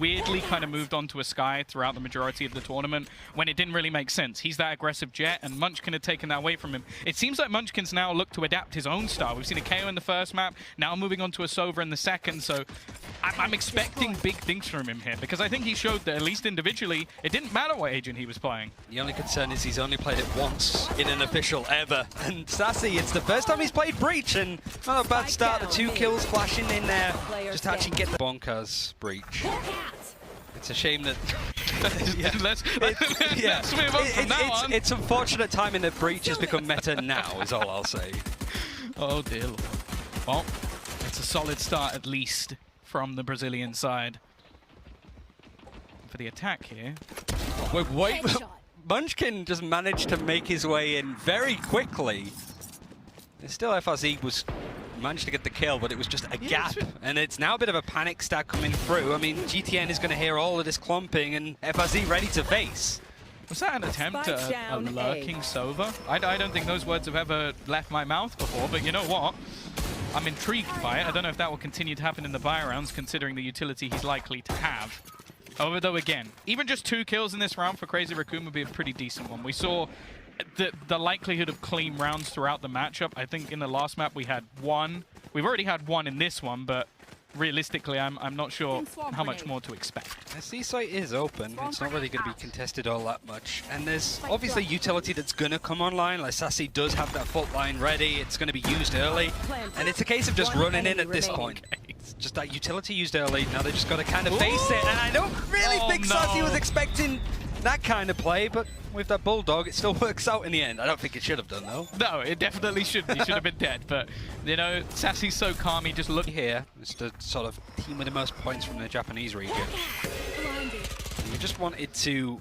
weirdly kind of moved on to a Sky throughout the majority of the tournament when it didn't really make sense. He's that aggressive Jet, and Munchkin had taken that away from him. It seems like Munchkin's now looked to adapt his own style. We've seen a KO in the first map, now moving on to a Sova in the second, so I'm expecting big things from him here, because I think he showed that, at least individually, it didn't matter what agent he was playing. The only concern is he's only played it once in an official ever. And Sassy, it's the first time he's played Breach, and not a bad start. The 2 kills flashing in there, just to actually get the bonkers Breach. It's a shame that... Let's move on from now on. It's unfortunate timing that Breach has become meta now, is all I'll say. Oh dear Lord. Well, it's a solid start at least from the Brazilian side. For the attack here. Wait. Munchkin just managed to make his way in very quickly. Still, FRZ managed to get the kill, but it was just a gap. And it's now a bit of a panic stack coming through. I mean, GTN is going to hear all of this clumping, and FRZ ready to face. Was that an attempt at a lurking Sova? I don't think those words have ever left my mouth before, but you know what? I'm intrigued by it. I don't know if that will continue to happen in the buy rounds, considering the utility he's likely to have. Although, again, even just 2 kills in this round for Crazy Raccoon would be a pretty decent one. We saw the likelihood of clean rounds throughout the matchup. I think in the last map we had 1. We've already had 1 in this one, but realistically, I'm not sure how much more to expect. The C site is open. It's not really going to be contested all that much. And there's obviously utility that's going to come online. Like Sassy does have that foot line ready. It's going to be used early. And it's a case of just running in at this point. It's just that utility used early. Now they just got to kind of face it. And I don't really think Sassy was expecting that kind of play, but with that Bulldog, it still works out in the end. I don't think it should have done, though. No, it definitely shouldn't. He should have been dead. But, you know, Sassy's so calm, he just look here. It's the sort of team with the most points from the Japanese region. We just wanted to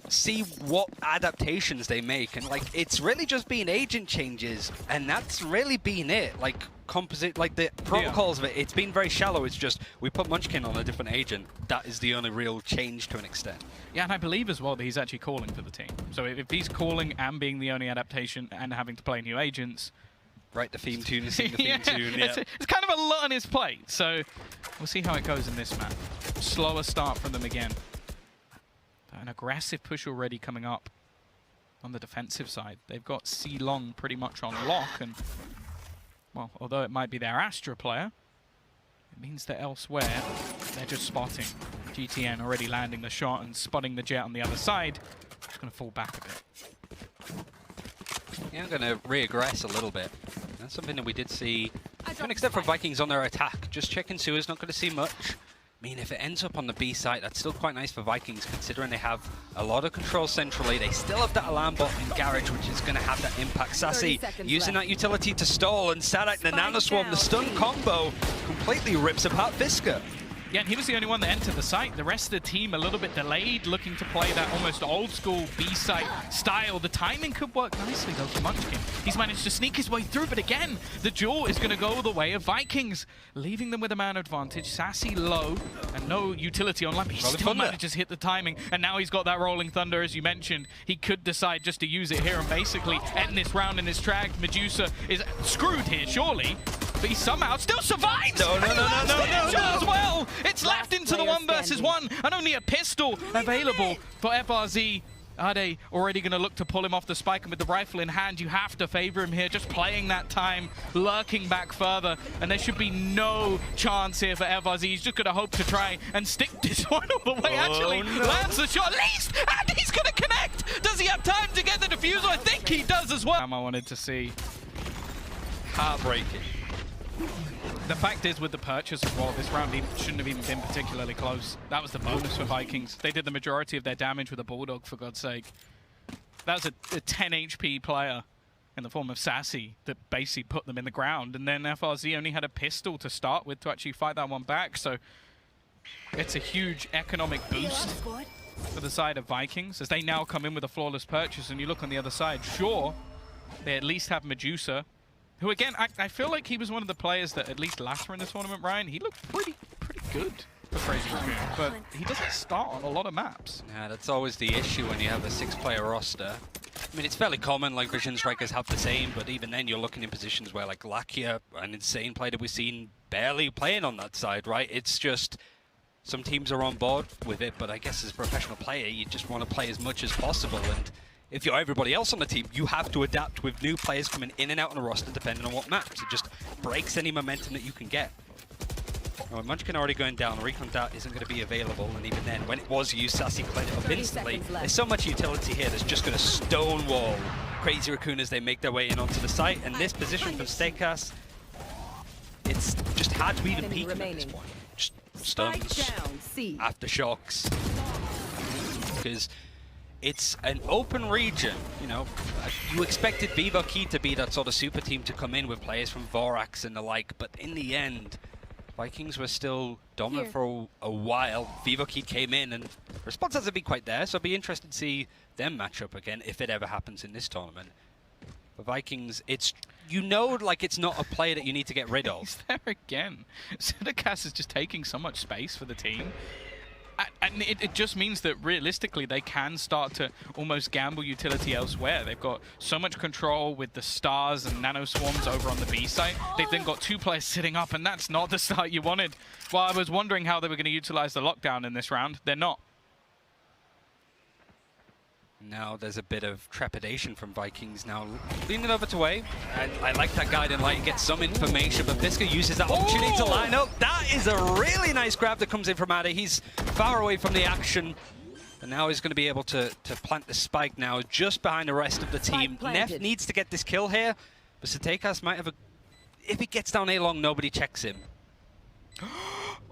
see what adaptations they make, and like it's really just been agent changes, and that's really been it. Like composite, like the protocols of it, it's been very shallow. It's just we put Munchkin on a different agent. That is the only real change to an extent. Yeah, and I believe as well that he's actually calling for the team. So if he's calling and being the only adaptation and having to play new agents, right, the theme tune, sing the theme tune. Yeah, it's kind of a lot on his plate. So we'll see how it goes in this map. Slower start from them again. An aggressive push already coming up on the defensive side. They've got C Long pretty much on lock, and well, although it might be their Astra player, it means that elsewhere they're just spotting. GTN already landing the shot and spotting the Jet on the other side. Just going to fall back a bit. Yeah, I'm going to re-aggress a little bit. That's something that we did see, to an extent, from Vikings on their attack. Just checking sewers, not going to see much. I mean, if it ends up on the B site, that's still quite nice for Vikings, considering they have a lot of control centrally. They still have that alarm bot in Garage, which is going to have that impact. Sassy using that utility to stall, and Sadak, the Nanoswarm, the stun combo, completely rips apart Visca. Yeah, and he was the only one that entered the site. The rest of the team a little bit delayed, looking to play that almost old-school B-site style. The timing could work nicely, though, for Munchkin. He's managed to sneak his way through, but again, the duel is going to go the way of Vikings, leaving them with a man advantage. Sassy low, and no utility online, but he still manages to hit the timing, and now he's got that Rolling Thunder, as you mentioned. He could decide just to use it here and basically end this round in his track. Medusa is screwed here, surely. But he somehow still survives! No. As well! It's left into the 1 versus 1, and only a pistol available for FRZ. Are they already going to look to pull him off the spike? And with the rifle in hand, you have to favor him here. Just playing that time, lurking back further. And there should be no chance here for FRZ. He's just going to hope to try and stick this one all the way. Lands the shot at least, and he's going to connect! Does he have time to get the diffuser? I think he does as well. I wanted to see. Heartbreaking. The fact is, with the purchase as well, this round shouldn't have even been particularly close. That was the bonus for Vikings. They did the majority of their damage with a Bulldog, for God's sake. That was a 10 HP player in the form of Sassy that basically put them in the ground. And then FRZ only had a pistol to start with to actually fight that one back. So it's a huge economic boost for the side of Vikings as they now come in with a flawless purchase. And you look on the other side, sure, they at least have Medusa, who, again, I feel like he was one of the players that, at least last year in the tournament, Ryan, he looked pretty good for Crazy Raccoon, but he doesn't start on a lot of maps. Yeah, that's always the issue when you have a 6-player roster. I mean, it's fairly common, like Vision Strikers have the same, but even then you're looking in positions where, like, Lakia, an insane player that we've seen barely playing on that side, right? It's just some teams are on board with it, but I guess as a professional player, you just want to play as much as possible. And if you're everybody else on the team, you have to adapt with new players coming in and out on the roster depending on what maps. It just breaks any momentum that you can get. Oh, Munchkin already going down. Recon Dart isn't going to be available, and even then, when it was used, Sassy cleared it up instantly. There's so much utility here that's just going to stonewall Crazy Raccoon as they make their way in onto the site. And this position from Steakhouse, it's just hard to even peek at this point. Just stuns, aftershocks, because it's an open region. You know, you expected VALORANT to be that sort of super team to come in with players from Vorax and the like, but in the end, Vikings were still dominant for a while. VALORANT came in and response hasn't been quite there, so I'll be interested to see them match up again if it ever happens in this tournament. For Vikings, it's, you know, like it's not a player that you need to get rid of. He's there again. Sidicast is just taking so much space for the team. And it just means that realistically they can start to almost gamble utility elsewhere. They've got so much control with the stars and nano swarms over on the B site. They've then got 2 players sitting up, and that's not the start you wanted. Well, I was wondering how they were going to utilize the lockdown in this round. They're not. Now there's a bit of trepidation from Vikings now leaning over to A. And I like that guiding light, get some information, but Visca uses that opportunity to line up. That is a really nice grab that comes in from Addy. He's far away from the action. And now he's going to be able to plant the spike now just behind the rest of the team. Neff needs to get this kill here, but Steakhouse might have a... If he gets down A long, nobody checks him.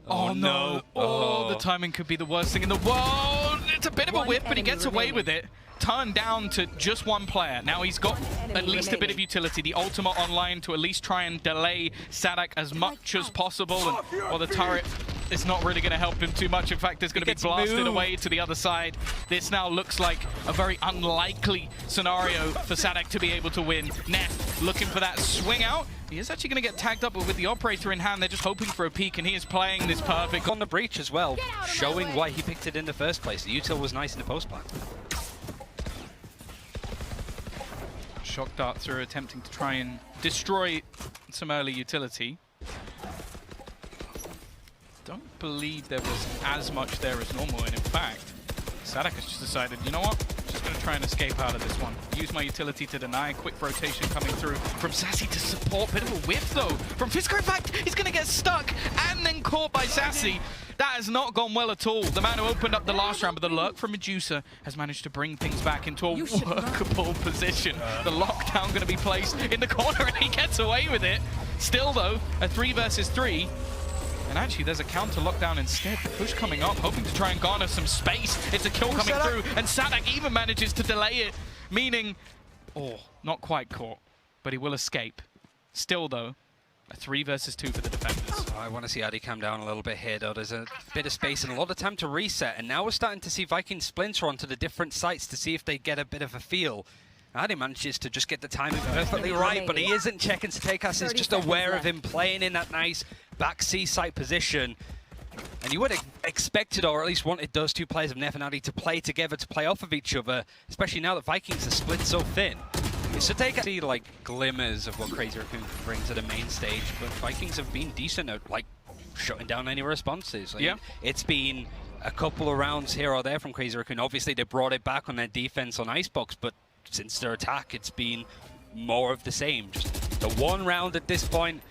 Oh no. Oh, the timing could be the worst thing in the world. It's a bit of a whip, but he gets away with it. Turned down to just 1 player. Now he's got at least a bit of utility. The ultimate online to at least try and delay Sadak as much as possible. And while the turret is not really going to help him too much. In fact, it's going to be blasted away to the other side. This now looks like a very unlikely scenario for Sadak to be able to win. Neff looking for that swing out. He is actually going to get tagged up, but with the operator in hand, they're just hoping for a peek, and he is playing this perfect. On the breach as well, showing why he picked it in the first place. The util was nice in the post plan. Shock dart through, attempting to try and destroy some early utility. Don't believe there was as much there as normal, and in fact, Sadak has just decided, you know what? Just going to try and escape out of this one. Use my utility to deny. Quick rotation coming through from Sassy to support. Bit of a whip though from Fisker. In fact, he's going to get stuck and then caught by Sassy. That has not gone well at all. The man who opened up the last round, but the lurk from Medusa has managed to bring things back into a workable position. The lockdown going to be placed in the corner, and he gets away with it. Still though, a 3 versus 3. And actually, there's a counter lockdown instead. The push coming up, hoping to try and garner some space. It's a kill coming through, and Sadak even manages to delay it, meaning, oh, not quite caught, but he will escape. Still, though, a 3 versus 2 for the defenders. Oh, I want to see Addy calm down a little bit here, though. There's a bit of space and a lot of time to reset, and now we're starting to see Vikings splinter onto the different sites to see if they get a bit of a feel. Addy manages to just get the timing perfectly right, but he isn't checking. Steakhouse is just aware of him playing in that nice back C site position. And you would have expected, or at least wanted, those 2 players of Neff and Addy to play together, to play off of each other, especially now that Vikings are split so thin. So take see like glimmers of what Crazy Raccoon can bring to the main stage, but Vikings have been decent at like shutting down any responses. Like, it's been a couple of rounds here or there from Crazy Raccoon. Obviously they brought it back on their defense on Icebox, but since their attack, it's been more of the same. Just the 1 round at this point.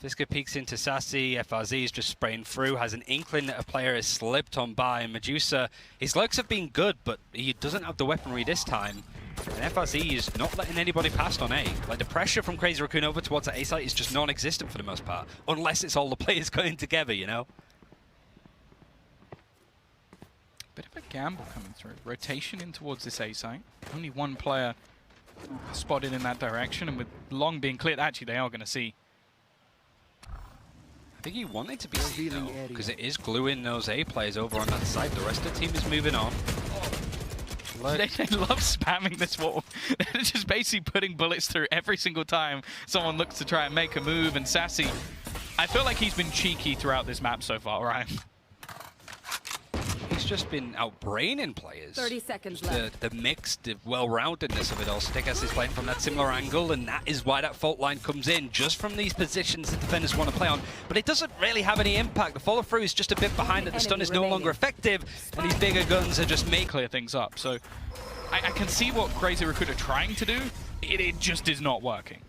Fisker peeks into Sassy. FRZ is just spraying through. Has an inkling that a player has slipped on by. Medusa, his lurks have been good, but he doesn't have the weaponry this time. And FRZ is not letting anybody past on A. Like, the pressure from Crazy Raccoon over towards the A site is just non-existent for the most part. Unless it's all the players going together, you know? Bit of a gamble coming through. Rotation in towards this A site. Only 1 player spotted in that direction, and with long being cleared, actually they are going to see. I think he wanted to be seen, because it is gluing those A players over on that side. The rest of the team is moving on. They love spamming this wall. They're just basically putting bullets through every single time someone looks to try and make a move, and Sassy, I feel like he's been cheeky throughout this map so far, right? He's just been outbraining players. 30 seconds left. The mixed, the well-roundedness of it all. Stekas is playing from that similar angle, and that is why that fault line comes in, just from these positions the defenders want to play on. But it doesn't really have any impact. The follow-through is just a bit behind it. The stun is no longer effective, and these bigger guns are just making clear things up. So I can see what Crazy Raccoon are trying to do. It just is not working.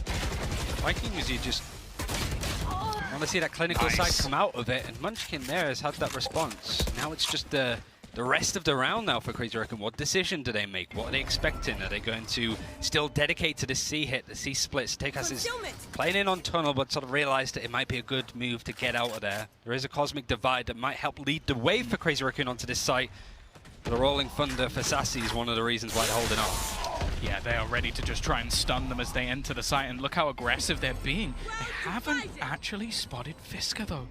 Vikings, you just want to see that clinical side come out of it, and Munchkin there has had that response. Now it's just the rest of the round now for Crazy Raccoon. What decision do they make? What are they expecting? Are they going to still dedicate to the C hit, the C splits? Stekas is playing in on tunnel, but sort of realized that it might be a good move to get out of there. There is a Cosmic Divide that might help lead the way for Crazy Raccoon onto this site. The Rolling Thunder for Sassy is one of the reasons why they're holding off. Yeah, they are ready to just try and stun them as they enter the site, and look how aggressive they're being. They haven't actually spotted Fisker, though.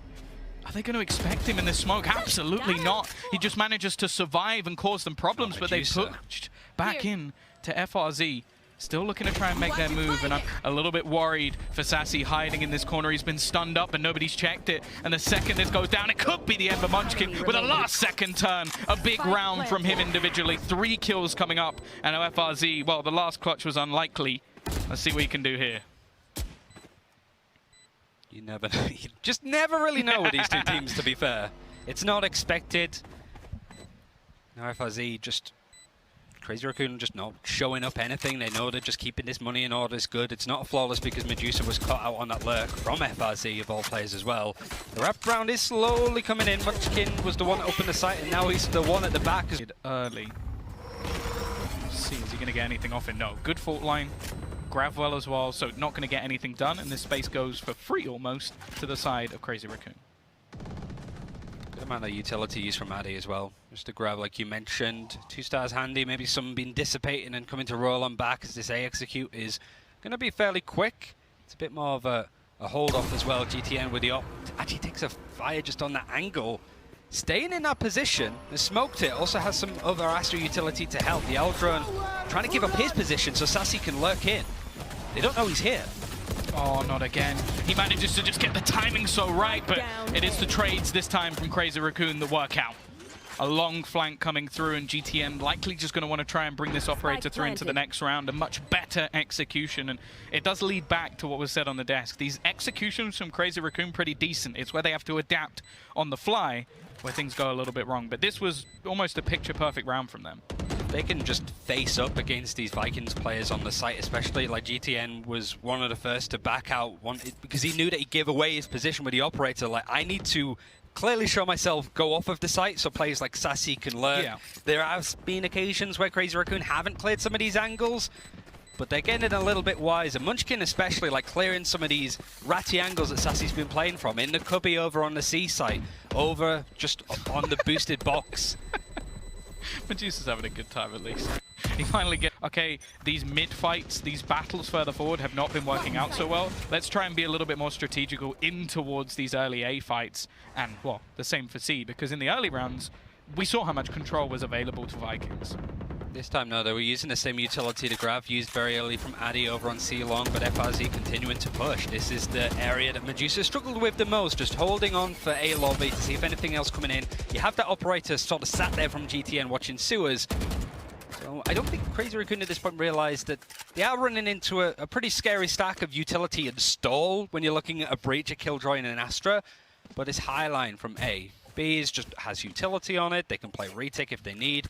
Are they going to expect him in this smoke? Absolutely not. He just manages to survive and cause them problems, but they pushed back in to FRZ. Still looking to try and make their move, and I'm a little bit worried for Sassy hiding in this corner. He's been stunned up and nobody's checked it. And the second this goes down, it could be the end for Munchkin with a last second turn. A big round from him individually. 3 kills coming up. And FRZ, well, the last clutch was unlikely. Let's see what he can do here. You never know. You just never really know with these two teams, to be fair. It's not expected. Now FRZ just... Crazy Raccoon just not showing up anything. They know they're just keeping this money in order is good. It's not flawless because Medusa was caught out on that lurk from FRZ of all players as well. The wrap round is slowly coming in. Munchkin was the one that opened the site, and now he's the one at the back. Early. See, is he going to get anything off it? No. Good fault line. Grav well as well, so not going to get anything done, and this space goes for free almost to the side of Crazy Raccoon. Good amount of utility use from Addy as well. Just to grab, like you mentioned, 2 stars handy, maybe some been dissipating and coming to roll on back as this A execute is going to be fairly quick. It's a bit more of a hold off as well. GTN with the op actually takes a fire just on that angle. Staying in that position, has smoked it, also has some other Astra utility to help. The Eldron trying to give up his position so Sassy can lurk in. They don't know he's here. Oh, not again. He manages to just get the timing so right, but it is the trades this time from Crazy Raccoon that work out. A long flank coming through, and GTN likely just going to want to try and bring this operator through into the next round. A much better execution, and it does lead back to what was said on the desk. These executions from Crazy Raccoon pretty decent. It's where they have to adapt on the fly where things go a little bit wrong, but this was almost a picture-perfect round from them. They can just face up against these Vikings players on the site, especially like GTN was one of the first to back out because he knew that he'd give away his position with the operator. Like, I need to clearly show myself, go off of the site so players like Sassy can learn. Yeah. There have been occasions where Crazy Raccoon haven't cleared some of these angles, but they're getting a little bit wiser. Munchkin especially, like clearing some of these ratty angles that Sassy's been playing from. In the cubby over on the C site, over just on the boosted box. Medusa's having a good time at least. He finally gets... Okay, these mid-fights, these battles further forward have not been working out so well. Let's try and be a little bit more strategical in towards these early A fights. And, well, the same for C, because in the early rounds, we saw how much control was available to Vikings. This time, no, they were using the same utility the Grav used very early from Addy over on C long, but FRZ continuing to push. This is the area that Medusa struggled with the most, just holding on for A lobby to see if anything else coming in. You have that operator sort of sat there from GTN watching sewers. So I don't think Crazy Raccoon at this point realized that they are running into a pretty scary stack of utility and stall when you're looking at a Breach, a Killjoy, and an Astra. But it's high line from A. B is just has utility on it. They can play retake if they need.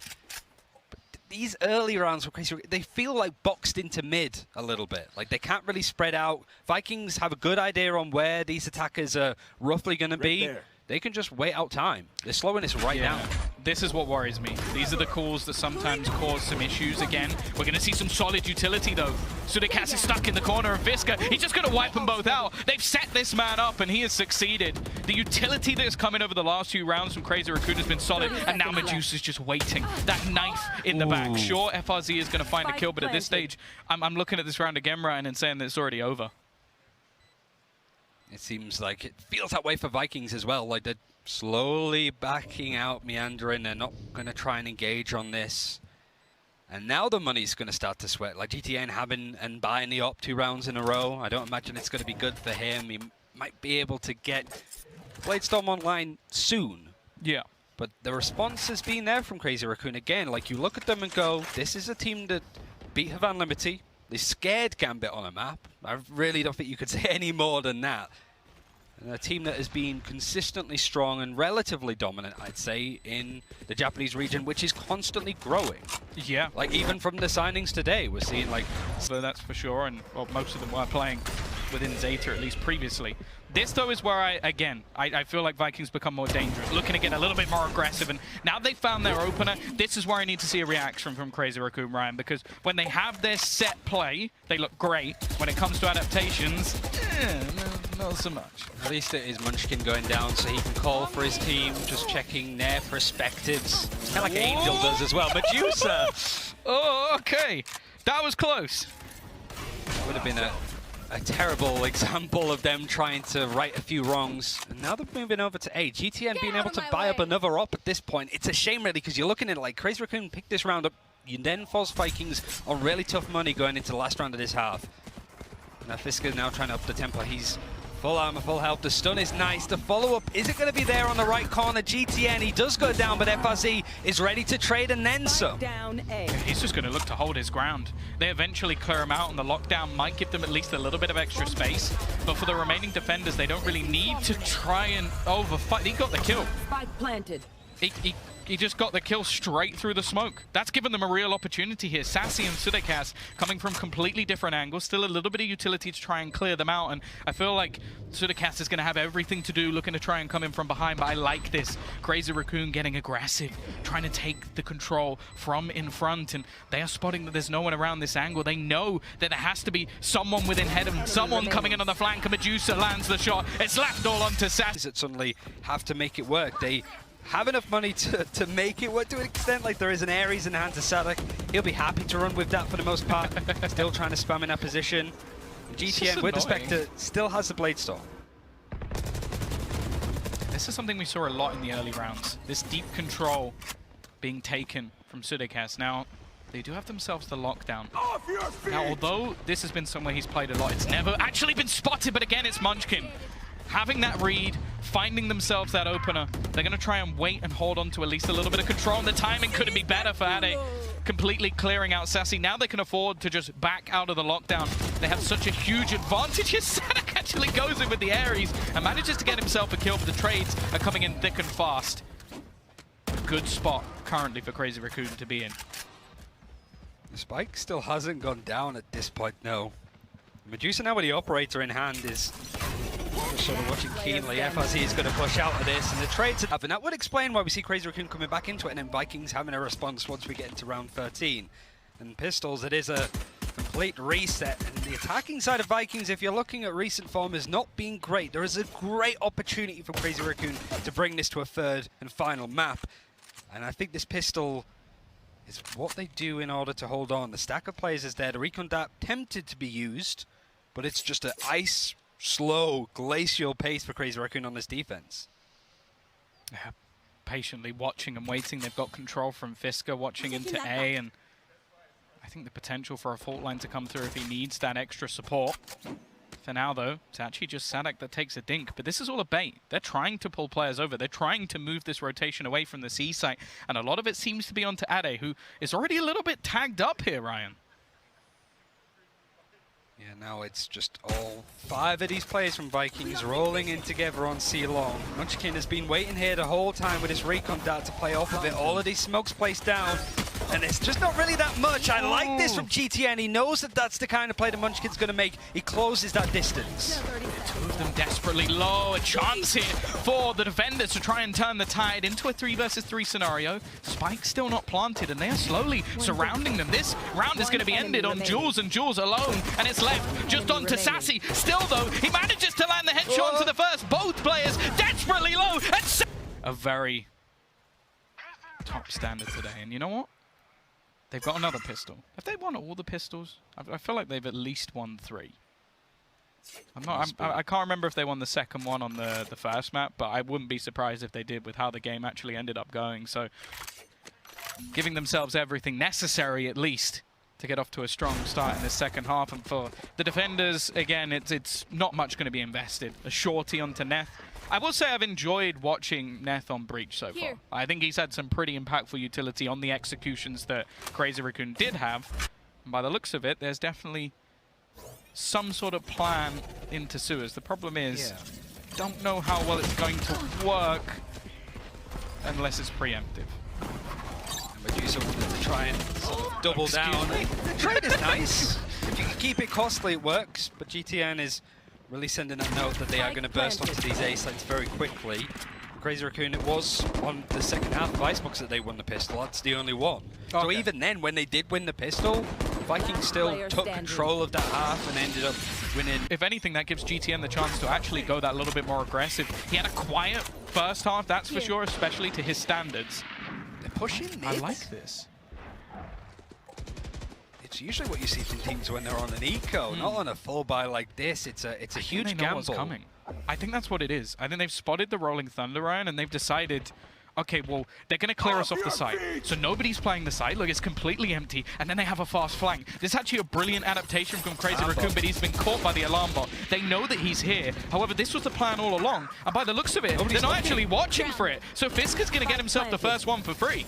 These early rounds for Crazy Raccoon, they feel like boxed into mid a little bit. Like they can't really spread out. Vikings have a good idea on where these attackers are roughly going to be. They can just wait out time. They're slowing this right down. This is what worries me. These are the calls that sometimes cause some issues again. We're going to see some solid utility though. Sudikas is stuck in the corner of Fisker. He's just going to wipe them both out. They've set this man up and he has succeeded. The utility that's coming over the last few rounds from Crazy Raccoon has been solid, and now Medusa's just waiting. That knife in the back. Sure, FRZ is going to find a kill, but at this stage, I'm looking at this round again, Ryan, and saying that it's already over. It seems like it feels that way for Vikings as well. Like they're slowly backing out, meandering. They're not going to try and engage on this. And now the money's going to start to sweat. Like GTN having and buying the op 2 rounds in a row. I don't imagine it's going to be good for him. He might be able to get Bladestorm online soon. Yeah. But the response has been there from Crazy Raccoon. Again, like, you look at them and go, this is a team that beat Havan Limity. They scared Gambit on a map. I really don't think you could say any more than that. And a team that has been consistently strong and relatively dominant, I'd say, in the Japanese region, which is constantly growing. Yeah. Like, even from the signings today, we're seeing, like... So that's for sure, and well, most of them were playing within Zeta, at least previously. This, though, is where I feel like Vikings become more dangerous, looking to get a little bit more aggressive, and now they've found their opener, this is where I need to see a reaction from Crazy Raccoon, Ryan, because when they have their set play, they look great. When it comes to adaptations, not so much. At least it is Munchkin going down so he can call for his team, just checking their perspectives. It's kind of like Angel does as well. Medusa! Oh, okay. That was close. That would have been a terrible example of them trying to right a few wrongs. And now they're moving over to A. GTN being able to buy up another op at this point. It's a shame, really, because you're looking at it like Crazy Raccoon picked this round up. You then force Vikings on really tough money going into the last round of this half. Now Fisker now trying to up the tempo. He's full armor, full health. The stun is nice. The follow-up isn't going to be there on the right corner. GTN, he does go down, but FRZ is ready to trade and then some. Down A. He's just going to look to hold his ground. They eventually clear him out, and the lockdown might give them at least a little bit of extra space. But for the remaining defenders, they don't really need to try and overfight. He got the kill. Spike planted. He just got the kill straight through the smoke. That's given them a real opportunity here. Sassy and Sudekas coming from completely different angles. Still a little bit of utility to try and clear them out. And I feel like Sudekas is going to have everything to do looking to try and come in from behind. But I like this. Crazy Raccoon getting aggressive, trying to take the control from in front. And they are spotting that there's no one around this angle. They know that there has to be someone within head of them, someone coming in on the flank. And Medusa lands the shot. It's left all onto Sassy. That suddenly have to make it work. They have enough money to make it work to an extent. Like, there is an Ares in the hands of Sadak. He'll be happy to run with that for the most part. Still trying to spam in that position. GTN with the Spectre still has the Bladestorm. This is something we saw a lot in the early rounds. This deep control being taken from Sudekas. Now, they do have themselves the lockdown. Now, although this has been somewhere he's played a lot, it's never actually been spotted, but again, it's Munchkin. Having that read, finding themselves that opener, they're going to try and wait and hold on to at least a little bit of control. And the timing couldn't be better for Ade, completely clearing out Sassy. Now they can afford to just back out of the lockdown. They have such a huge advantage. Sadak actually goes in with the Ares and manages to get himself a kill, but the trades are coming in thick and fast. Good spot currently for Crazy Raccoon to be in. The spike still hasn't gone down at this point, no. Medusa now with the operator in hand is sort of watching keenly. FRZ is going to push out of this, and the trades happen. That would explain why we see Crazy Raccoon coming back into it, and then Vikings having a response once we get into round 13. And Pistols, it is a complete reset. And the attacking side of Vikings, if you're looking at recent form, has not been great. There is a great opportunity for Crazy Raccoon to bring this to a third and final map. And I think this pistol is what they do in order to hold on. The stack of players is there. The recon dart tempted to be used, but it's just an ice, slow, glacial pace for Crazy Raccoon on this defense. Yeah, patiently watching and waiting. They've got control from Fisker, watching into A, and I think the potential for a fault line to come through if he needs that extra support. For now, though, it's actually just Sadak that takes a dink, but this is all a bait. They're trying to pull players over. They're trying to move this rotation away from the C site, and a lot of it seems to be onto Ade, who is already a little bit tagged up here, Ryan. Yeah, now it's just all 5 of these players from Vikings rolling in together on C-Long. Munchkin has been waiting here the whole time with his recon dart to play off of it. All of these smokes placed down, and it's just not really that much. I like this from GTN. He knows that that's the kind of play that Munchkin's going to make. He closes that distance. Two of them desperately low. A chance here for the defenders to try and turn the tide into a 3 versus 3 scenario. Spike's still not planted, and they are slowly surrounding them. This round is going to be ended on Jules and Jules alone, and it's left just onto Sassy. Still, though, he manages to land the headshot onto the first. Both players desperately low. And a very top standard today. And you know what? They've got another pistol. Have they won all the pistols? I feel like they've at least won 3. I can't remember if they won the second one on the first map, but I wouldn't be surprised if they did with how the game actually ended up going. So giving themselves everything necessary, at least, to get off to a strong start in the second half. And for the defenders, again, it's not much going to be invested. A shorty onto Neth. I will say I've enjoyed watching Neth on Breach so far. I think he's had some pretty impactful utility on the executions that Crazy Raccoon did have. And by the looks of it, there's definitely some sort of plan into sewers. The problem is, don't know how well it's going to work unless it's preemptive. Medusa wanted to try and sort of double down. The trade is nice. If you can keep it costly, it works. But GTN is really sending a note that they are going to burst onto these A sites very quickly. Crazy Raccoon, it was on the second half of Icebox that they won the pistol. That's the only one. Okay. So even then, when they did win the pistol, Vikings still took control of that half and ended up winning. If anything, that gives GTN the chance to actually go that little bit more aggressive. He had a quiet first half, that's for sure, especially to his standards. They're pushing mid. I like this. It's usually what you see from teams when they're on an eco, not on a full buy like this. It's a huge gamble. What's coming. I think that's what it is. I think they've spotted the Rolling Thunder Iron and they've decided, okay, well, they're going to clear us off the site. So nobody's playing the site. Look, it's completely empty. And then they have a fast flank. This is actually a brilliant adaptation from Crazy Raccoon, but he's been caught by the alarm bot. They know that he's here. However, this was the plan all along. And by the looks of it, they're not actually watching for it. So Fisker's going to get himself the first one for free.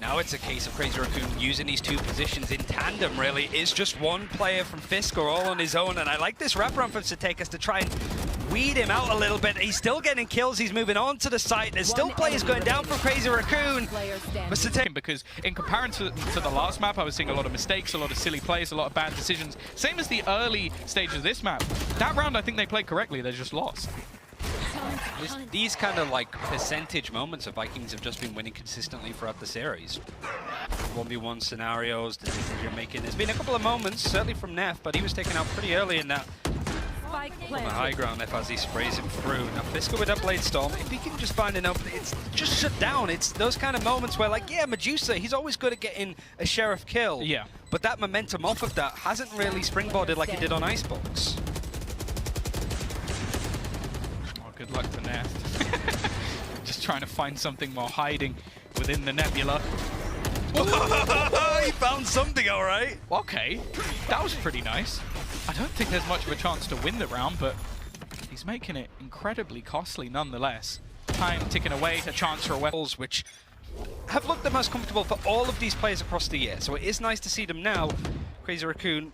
Now it's a case of Crazy Raccoon using these two positions in tandem, really. It's just one player from Fisker all on his own, and I like this wraparound from Satekas to try and weed him out a little bit. He's still getting kills, he's moving on to the site. There's still players going down from Crazy Raccoon. But because in comparison to the last map, I was seeing a lot of mistakes, a lot of silly plays, a lot of bad decisions. Same as the early stages of this map. That round, I think they played correctly, they just lost. These kind of like percentage moments of Vikings have just been winning consistently throughout the series. 1v1 scenarios, the decision making. There's been a couple of moments, certainly from Neff, but he was taken out pretty early in that. On the high ground, Neff as he sprays him through. Now Fisker with that Blade Storm, if he can just find an opening, it's just shut down. It's those kind of moments where, like, yeah, Medusa, he's always good at getting a sheriff kill. Yeah. But that momentum off of that hasn't really springboarded like he did on Icebox. Good luck for Neth. Just trying to find something more hiding within the nebula. He found something, all right. Okay, that was pretty nice. I don't think there's much of a chance to win the round, but he's making it incredibly costly nonetheless. Time ticking away, a chance for a weapon. Which have looked the most comfortable for all of these players across the year. So it is nice to see them now, Crazy Raccoon,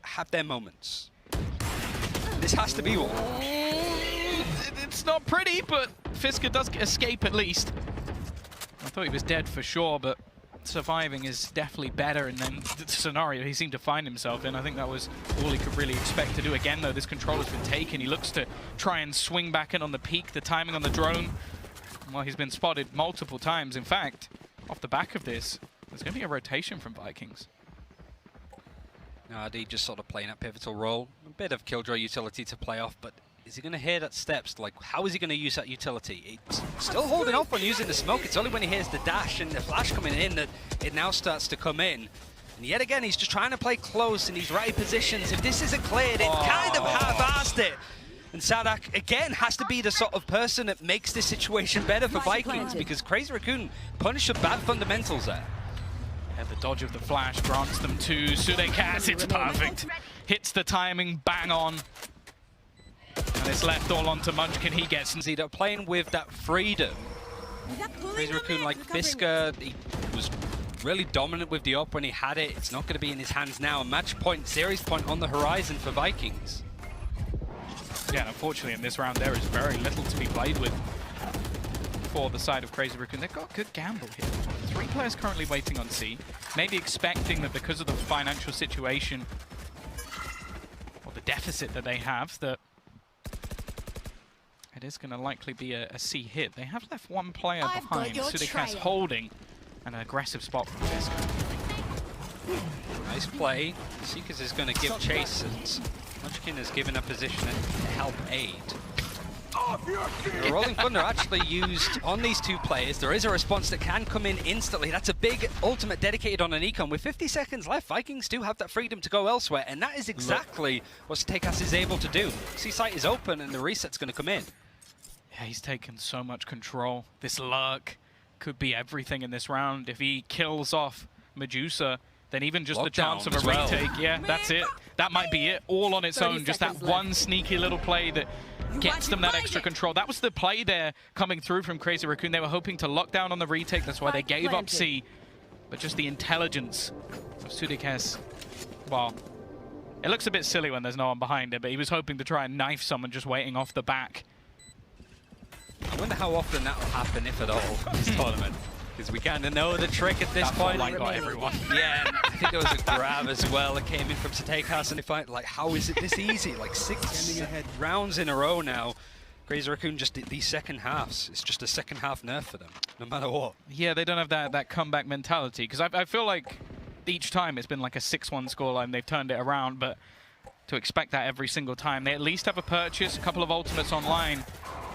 have their moments. This has to be one. It's not pretty, but Fisker does escape at least. I thought he was dead for sure, but surviving is definitely better in the scenario he seemed to find himself in. I think that was all he could really expect to do. Again, though, this controller's been taken. He looks to try and swing back in on the peak, the timing on the drone. Well, he's been spotted multiple times. In fact, off the back of this, there's going to be a rotation from Vikings. Nardi just sort of playing that pivotal role. A bit of Killjoy utility to play off, but is he going to hear that steps? Like, how is he going to use that utility? It's still holding off on using the smoke. It's only when he hears the dash and the flash coming in that it now starts to come in. And yet again, he's just trying to play close in these right positions. If this isn't cleared, it kind of half-assed it. And Sadak, again, has to be the sort of person that makes this situation better for Vikings, because Crazy Raccoon punished the bad fundamentals there. And the dodge of the flash grants them to Sudekas. It's perfect. Hits the timing, bang on. And it's left all onto Munchkin. He gets... They're playing with that freedom. Crazy Raccoon, like Fisker, he was really dominant with the op when he had it. It's not going to be in his hands now. A match point, series point on the horizon for Vikings. Yeah, unfortunately in this round there is very little to be played with for the side of Crazy Raccoon. They've got a good gamble here. 3 players currently waiting on C. Maybe expecting that because of the financial situation or the deficit that they have, that it is going to likely be a C hit. They have left 1 player behind, Sudekas holding an aggressive spot from Fisker. Nice play. Seekers is going to give chase, and Munchkin has given a position to help aid. The Rolling Thunder actually used on these 2 players. There is a response that can come in instantly. That's a big ultimate dedicated on an econ. With 50 seconds left, Vikings do have that freedom to go elsewhere, and that is exactly what Stakehouse is able to do. C-site is open, and the reset's going to come in. Yeah, he's taken so much control. This lurk could be everything in this round. If he kills off Medusa, then even just the chance of a retake, yeah, that's it. That might be it, all on its own. Just that one sneaky little play that gets them that extra control. That was the play there coming through from Crazy Raccoon. They were hoping to lock down on the retake. That's why they gave up C. But just the intelligence of Sudikes, well, it looks a bit silly when there's no one behind it, but he was hoping to try and knife someone just waiting off the back. I wonder how often that will happen, if at all, in this tournament. Because we kind of know the trick at this point. Like got everyone. Yeah, I think there was a grab as well that came in from Sudikes, and if I like, how is it this easy? Like 6 rounds in a row now. Crazy Raccoon just these second halves. It's just a second half nerf for them, no matter what. Yeah, they don't have that comeback mentality. Because I feel like each time it's been like a 6-1 scoreline. They've turned it around, but to expect that every single time, they at least have a purchase, a couple of ultimates online.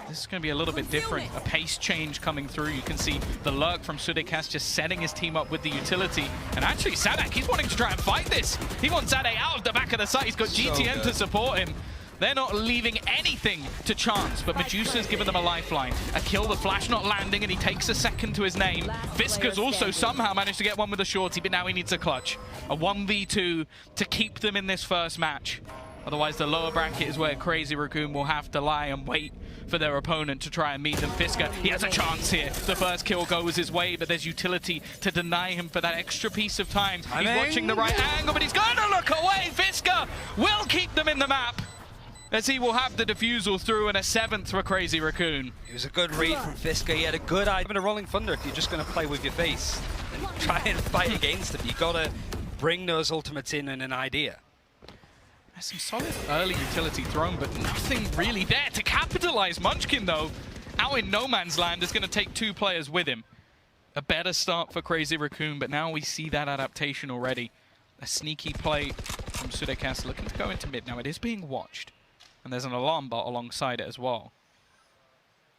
This is going to be a little bit different. A pace change coming through. You can see the lurk from Sudikes just setting his team up with the utility. And actually, Sadak, he's wanting to try and fight this. He wants Sadak out of the back of the site. He's got GTN to support him. They're not leaving anything to chance, but Medusa's given them a lifeline. A kill, the flash not landing, and he takes a second to his name. Fiska's also somehow managed to get one with a shorty, but now he needs a clutch. A 1v2 to keep them in this first match. Otherwise, the lower bracket is where Crazy Raccoon will have to lie and wait for their opponent to try and meet them. Fiska, he has a chance here. The first kill goes his way, but there's utility to deny him for that extra piece of time. He's watching the right angle, but he's going to look away. Fiska will keep them in the map, as he will have the defusal through and a 7th for Crazy Raccoon. It was a good read from Fiska. He had a good eye. Having a rolling thunder, if you're just going to play with your face and try and fight against him, you got to bring those ultimates in and an idea. There's some solid early utility thrown, but nothing really there to capitalize. Munchkin, though, out in no man's land, is going to take 2 players with him. A better start for Crazy Raccoon, but now we see that adaptation already. A sneaky play from Sudikes looking to go into mid. Now it is being watched, and there's an alarm bot alongside it as well.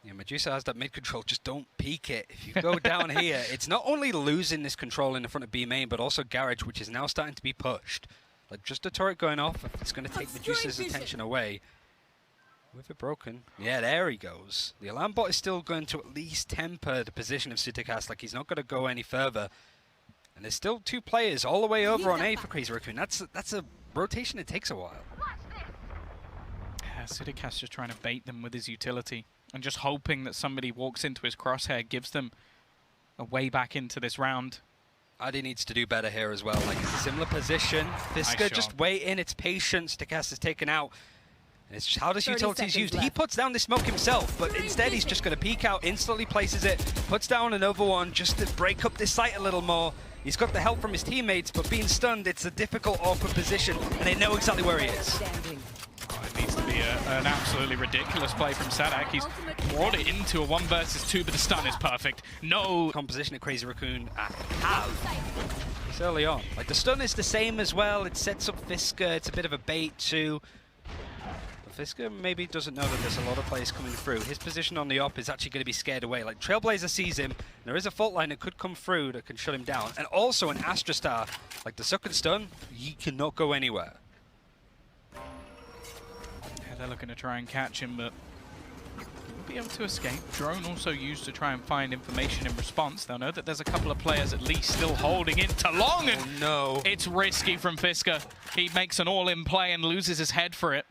Yeah, Medusa has that mid control, just don't peek it. If you go down here, it's not only losing this control in the front of B main, but also Garage, which is now starting to be pushed. Like, just a turret going off, it's going to take Medusa's attention away. With it broken. Yeah, there he goes. The alarm bot is still going to at least temper the position of Sudikes, like he's not going to go any further. And there's still 2 players all the way over on A for Crazy Raccoon. That's a rotation that takes a while. Yeah, Sudikes just trying to bait them with his utility and just hoping that somebody walks into his crosshair, gives them a way back into this round. Adi needs to do better here as well. Like, it's a similar position. Fiska just waiting. It's patience. Sudikes is taken out. And it's just how this utility is used. He puts down the smoke himself, but instead he's just going to peek out, instantly places it, puts down another one just to break up this site a little more. He's got the help from his teammates, but being stunned, it's a difficult, awkward position, and they know exactly where he is. Oh, it needs to be an absolutely ridiculous play from Sadak. He's brought it into a 1 versus 2, but the stun is perfect. No composition that Crazy Raccoon have. It's early on. Like, the stun is the same as well. It sets up Fiska. It's a bit of a bait too. Fiska maybe doesn't know that there's a lot of players coming through. His position on the op is actually going to be scared away. Like, Trailblazer sees him. There is a fault line that could come through that can shut him down. And also an Astra Star. Like, the suck and stun, he cannot go anywhere. Yeah, they're looking to try and catch him, but he'll be able to escape. Drone also used to try and find information in response. They'll know that there's a couple of players at least still holding it to long. And oh, no. It's risky from Fiska. He makes an all-in play and loses his head for it.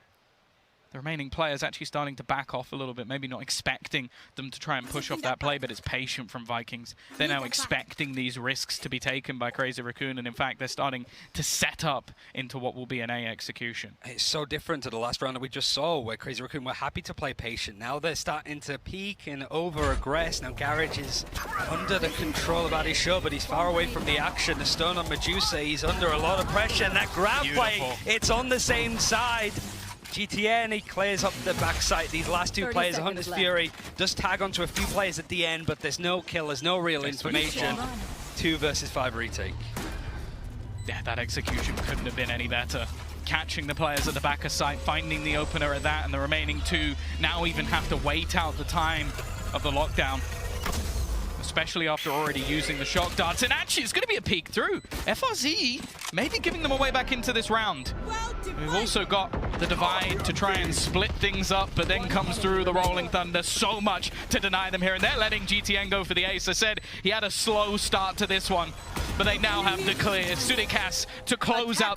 The remaining players actually starting to back off a little bit, maybe not expecting them to try and push off that play, but it's patient from Vikings. They're now expecting these risks to be taken by Crazy Raccoon, and in fact, they're starting to set up into what will be an A execution. It's so different to the last round that we just saw, where Crazy Raccoon were happy to play patient. Now they're starting to peek and over-aggress. Now Garage is under the control of Adisho, but he's far away from the action. The stun on Medusa, he's under a lot of pressure, and that grab play, it's on the same side. GTN, he clears up the backside. These last 2 players, Hunter's Fury, does tag onto a few players at the end, but there's no kill, there's no real information. 2 versus 5 retake. Yeah, that execution couldn't have been any better. Catching the players at the back of site, finding the opener at that, and the remaining 2 now even have to wait out the time of the lockdown. Especially after already using the shock darts. And actually, it's going to be a peek through. FRZ maybe giving them a way back into this round. We've also got the divide to try and split things up, but then comes through the Rolling Thunder. So much to deny them here, and they're letting GTN go for the ace. I said he had a slow start to this one, but they now have the clear. Sudikes to close out